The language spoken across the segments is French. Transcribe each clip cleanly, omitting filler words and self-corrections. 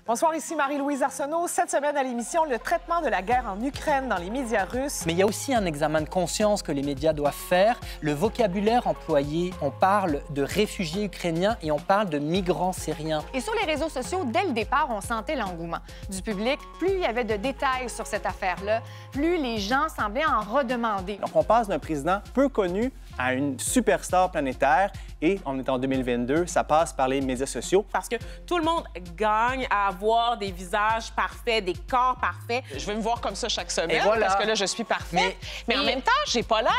Bonsoir, ici Marie-Louise Arsenault. Cette semaine à l'émission, le traitement de la guerre en Ukraine dans les médias russes. Mais il y a aussi un examen de conscience que les médias doivent faire. Le vocabulaire employé, on parle de réfugiés ukrainiens et on parle de migrants syriens. Et sur les réseaux sociaux, dès le départ, on sentait l'engouement du public. Plus il y avait de détails sur cette affaire-là, plus les gens semblaient en redemander. Donc, on passe d'un président peu connu à une superstar planétaire et on est en 2022, ça passe par les médias sociaux. Parce que tout le monde gagne à avoir des visages parfaits, des corps parfaits. Je vais me voir comme ça chaque semaine voilà. parce que là, je suis parfaite. Mais en même temps, j'ai pas l'air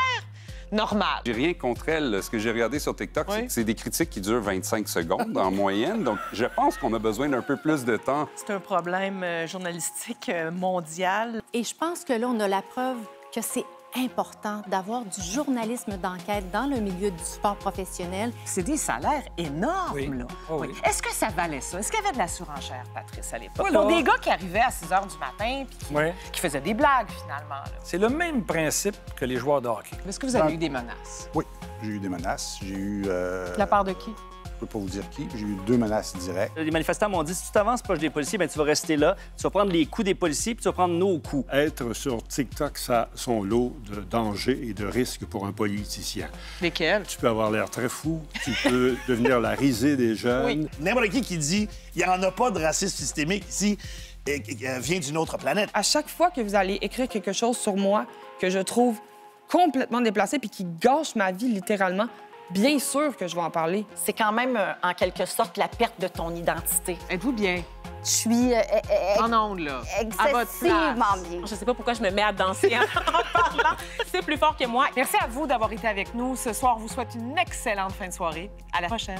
normale. J'ai rien contre elle. Ce que j'ai regardé sur TikTok, c'est que c'est des critiques qui durent 25 secondes en moyenne. Donc, je pense qu'on a besoin d'un peu plus de temps. C'est un problème journalistique mondial. Et je pense que là, on a la preuve que c'est important d'avoir du journalisme d'enquête dans le milieu du sport professionnel. C'est des salaires énormes, Oui. là. Oh, oui. Est-ce que ça valait ça? Est-ce qu'il y avait de la surenchère, Patrice, à l'époque? Voilà. Pour des gars qui arrivaient à 6 h du matin puis qui faisaient des blagues, finalement. Là. C'est le même principe que les joueurs de hockey. Est-ce que vous avez eu des menaces? Oui, j'ai eu des menaces. J'ai eu... De la part de qui? Je peux pas vous dire qui. J'ai eu 2 menaces directes. Les manifestants m'ont dit, si tu t'avances proche des policiers, bien, tu vas rester là, tu vas prendre les coups des policiers, puis tu vas prendre nos coups. Être sur TikTok, ça a son lot de dangers et de risques pour un politicien. Lesquels? Tu peux avoir l'air très fou, tu peux devenir la risée des jeunes. Oui. N'importe qui dit il n'y en a pas de racisme systémique ici vient d'une autre planète. À chaque fois que vous allez écrire quelque chose sur moi que je trouve complètement déplacé puis qui gâche ma vie littéralement, bien sûr que je vais en parler. C'est quand même, en quelque sorte, la perte de ton identité. Êtes-vous bien? Je suis En ondes, là. À votre excessivement place. bien. Je sais pas pourquoi je me mets à danser en parlant. C'est plus fort que moi. Merci à vous d'avoir été avec nous. Ce soir, on vous souhaite une excellente fin de soirée. À la prochaine.